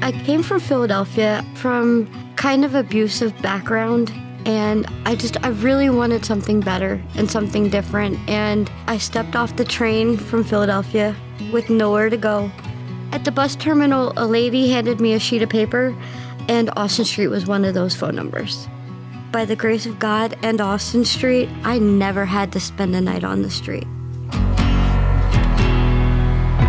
I came from Philadelphia from kind of abusive background, and I really wanted something better and something different. And I stepped off the train from Philadelphia with nowhere to go. At the bus terminal, a lady handed me a sheet of paper, and Austin Street was one of those phone numbers. By the grace of God and Austin Street, I never had to spend a night on the street.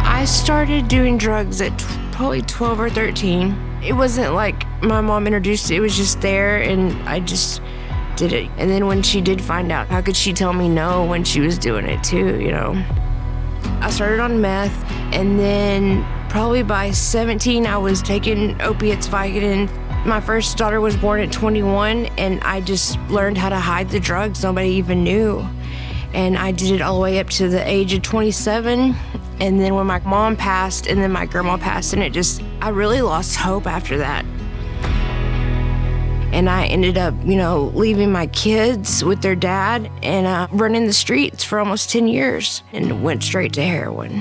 I started doing drugs at probably 12 or 13. It wasn't like my mom introduced it. It was just there, and I just did it. And then when she did find out, how could she tell me no when she was doing it too, you know? I started on meth, and then probably by 17, I was taking opiates, Vicodin. My first daughter was born at 21, and I just learned how to hide the drugs. Nobody even knew. And I did it all the way up to the age of 27. And then when my mom passed and then my grandma passed, and I really lost hope after that. And I ended up, leaving my kids with their dad and running the streets for almost 10 years and went straight to heroin.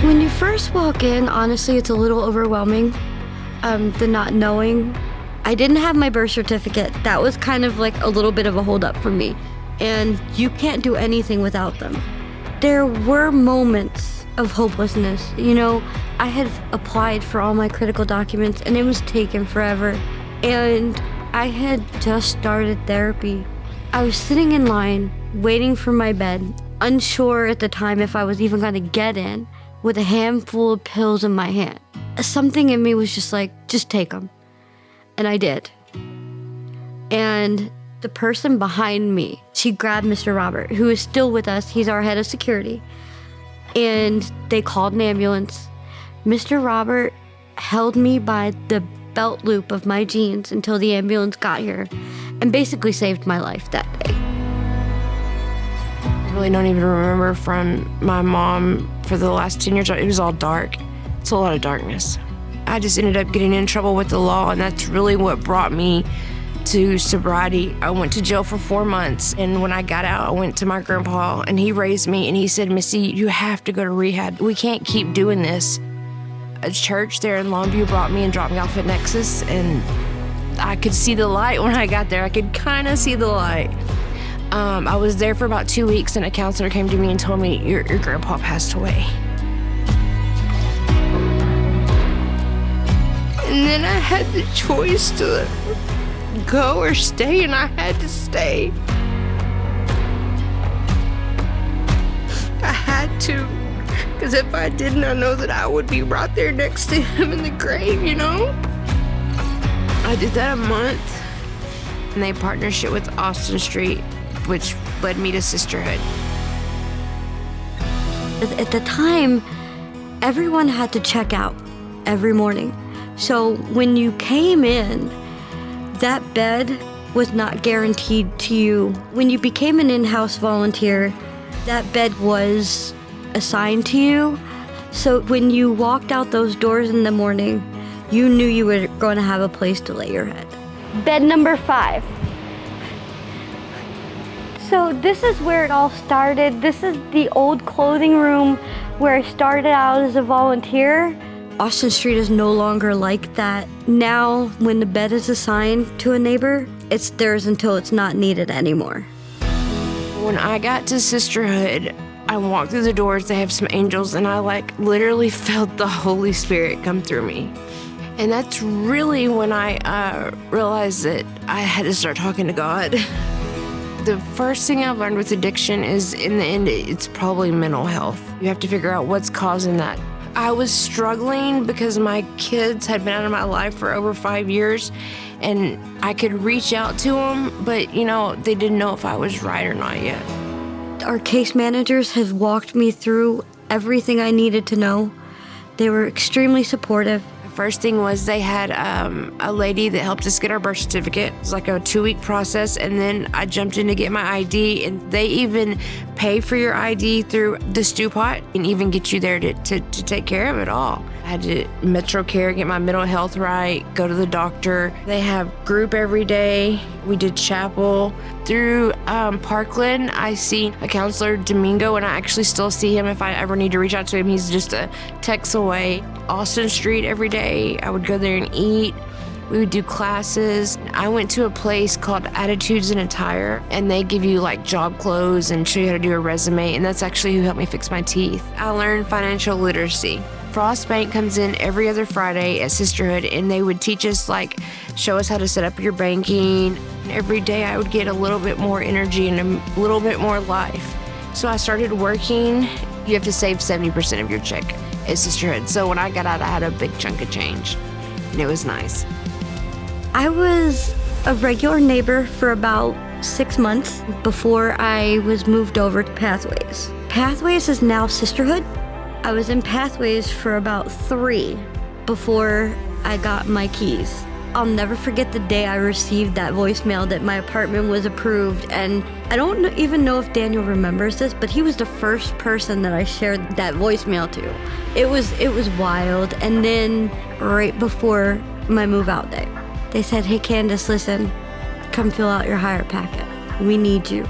When you first walk in, honestly, it's a little overwhelming, the not knowing. I didn't have my birth certificate. That was kind of like a little bit of a holdup for me. And you can't do anything without them. There were moments of hopelessness. I had applied for all my critical documents, and it was taking forever. And I had just started therapy. I was sitting in line, waiting for my bed, unsure at the time if I was even going to get in, with a handful of pills in my hand. Something in me was just like, just take them. And I did. And the person behind me, she grabbed Mr. Robert, who is still with us. He's our head of security. And they called an ambulance. Mr. Robert held me by the belt loop of my jeans until the ambulance got here and basically saved my life that day. I really don't even remember from my mom for the last 10 years. It was all dark. It's a lot of darkness. I just ended up getting in trouble with the law, and that's really what brought me to sobriety. I went to jail for 4 months, and when I got out, I went to my grandpa, and he raised me, and he said, "Missy, you have to go to rehab. We can't keep doing this." A church there in Longview brought me and dropped me off at Nexus, and I could see the light when I got there. I could kind of see the light. I was there for about 2 weeks, and a counselor came to me and told me, your grandpa passed away. And then I had the choice to go or stay, and I had to stay. I had to, because if I didn't, I know that I would be right there next to him in the grave, I did that a month, and they partnership with Austin Street, which led me to sisterhood. At the time, everyone had to check out every morning. So when you came in, that bed was not guaranteed to you. When you became an in-house volunteer, that bed was assigned to you. So when you walked out those doors in the morning, you knew you were going to have a place to lay your head. Bed number 5. So this is where it all started. This is the old clothing room where I started out as a volunteer. Austin Street is no longer like that. Now, when the bed is assigned to a neighbor, it's theirs until it's not needed anymore. When I got to sisterhood, I walked through the doors, they have some angels, and I literally felt the Holy Spirit come through me. And that's really when I realized that I had to start talking to God. The first thing I've learned with addiction is, in the end, it's probably mental health. You have to figure out what's causing that. I was struggling because my kids had been out of my life for over 5 years, and I could reach out to them, but, they didn't know if I was right or not yet. Our case managers have walked me through everything I needed to know. They were extremely supportive. First thing was they had a lady that helped us get our birth certificate. It was like a 2-week process, and then I jumped in to get my ID, and they even pay for your ID through the stew pot and even get you there to take care of it all. I had to Metro Care, get my mental health right, go to the doctor. They have group every day. We did chapel. Through Parkland, I see a counselor, Domingo, and I actually still see him if I ever need to reach out to him. He's just a text away. Austin Street every day. I would go there and eat. We would do classes. I went to a place called Attitudes and Attire, and they give you like job clothes and show you how to do a resume, and that's actually who helped me fix my teeth. I learned financial literacy. Frost Bank comes in every other Friday at Sisterhood, and they would teach us, like, show us how to set up your banking. Every day I would get a little bit more energy and a little bit more life. So I started working. You have to save 70% of your check at Sisterhood. So when I got out, I had a big chunk of change, and it was nice. I was a regular neighbor for about 6 months before I was moved over to Pathways. Pathways is now Sisterhood. I was in Pathways for about 3 before I got my keys. I'll never forget the day I received that voicemail that my apartment was approved, and I don't even know if Daniel remembers this, but he was the first person that I shared that voicemail to. It was wild. And then right before my move out day, they said, "Hey Candace, listen, come fill out your hire packet. We need you."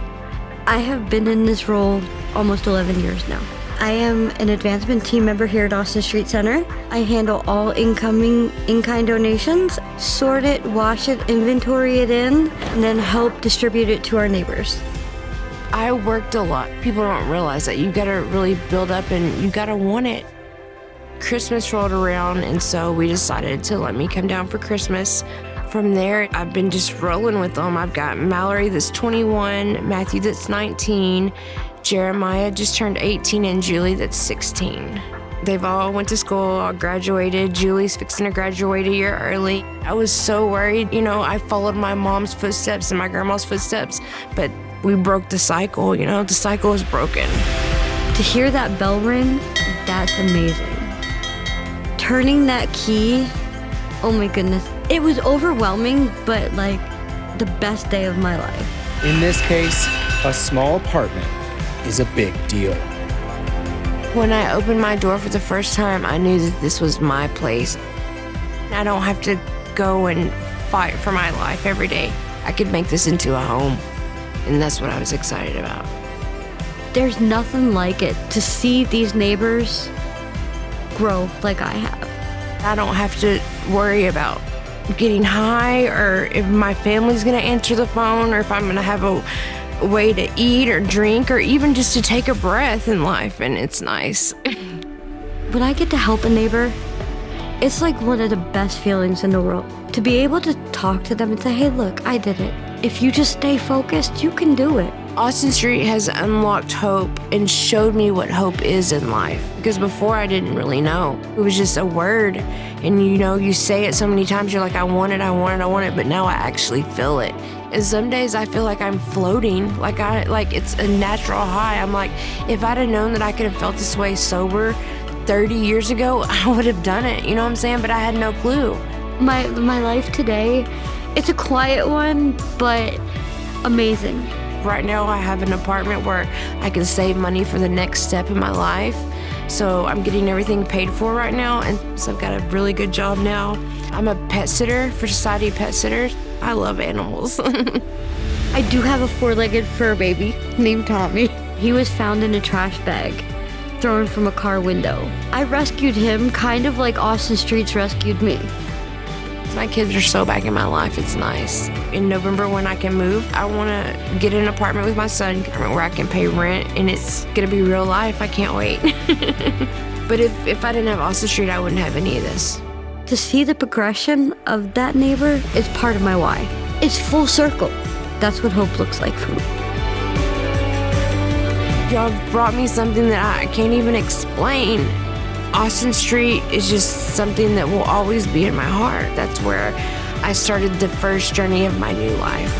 I have been in this role almost 11 years now. I am an advancement team member here at Austin Street Center. I handle all incoming in-kind donations, sort it, wash it, inventory it in, and then help distribute it to our neighbors. I worked a lot. People don't realize that. You gotta really build up and you gotta want it. Christmas rolled around, and so we decided to let me come down for Christmas. From there, I've been just rolling with them. I've got Mallory that's 21, Matthew that's 19, Jeremiah just turned 18, and Julie that's 16. They've all went to school, all graduated. Julie's fixing to graduate a year early. I was so worried. I followed my mom's footsteps and my grandma's footsteps, but we broke the cycle. The cycle is broken. To hear that bell ring, that's amazing. Turning that key, oh my goodness. It was overwhelming, but like the best day of my life. In this case, a small apartment is a big deal. When I opened my door for the first time, I knew that this was my place. I don't have to go and fight for my life every day. I could make this into a home, and that's what I was excited about. There's nothing like it to see these neighbors grow like I have. I don't have to worry about getting high or if my family's gonna answer the phone or if I'm gonna have a way to eat or drink or even just to take a breath in life, and it's nice. When I get to help a neighbor, it's like one of the best feelings in the world. To be able to talk to them and say, "Hey, look, I did it. If you just stay focused, you can do it." Austin Street has unlocked hope and showed me what hope is in life, because before I didn't really know. It was just a word, and you say it so many times, you're like, I want it, but now I actually feel it. And some days I feel like I'm floating, like it's a natural high. I'm like, if I'd have known that I could have felt this way sober 30 years ago, I would have done it, you know what I'm saying? But I had no clue. My life today, it's a quiet one, but amazing. Right now I have an apartment where I can save money for the next step in my life. So I'm getting everything paid for right now, and so I've got a really good job now. I'm a pet sitter for Society of Pet Sitters. I love animals. I do have a 4-legged fur baby named Tommy. He was found in a trash bag, thrown from a car window. I rescued him kind of like Austin Streets rescued me. My kids are so back in my life, it's nice. In November when I can move, I want to get an apartment with my son where I can pay rent, and it's going to be real life. I can't wait. But if I didn't have Austin Street, I wouldn't have any of this. To see the progression of that neighbor is part of my why. It's full circle. That's what hope looks like for me. Y'all have brought me something that I can't even explain. Austin Street is just something that will always be in my heart. That's where I started the first journey of my new life.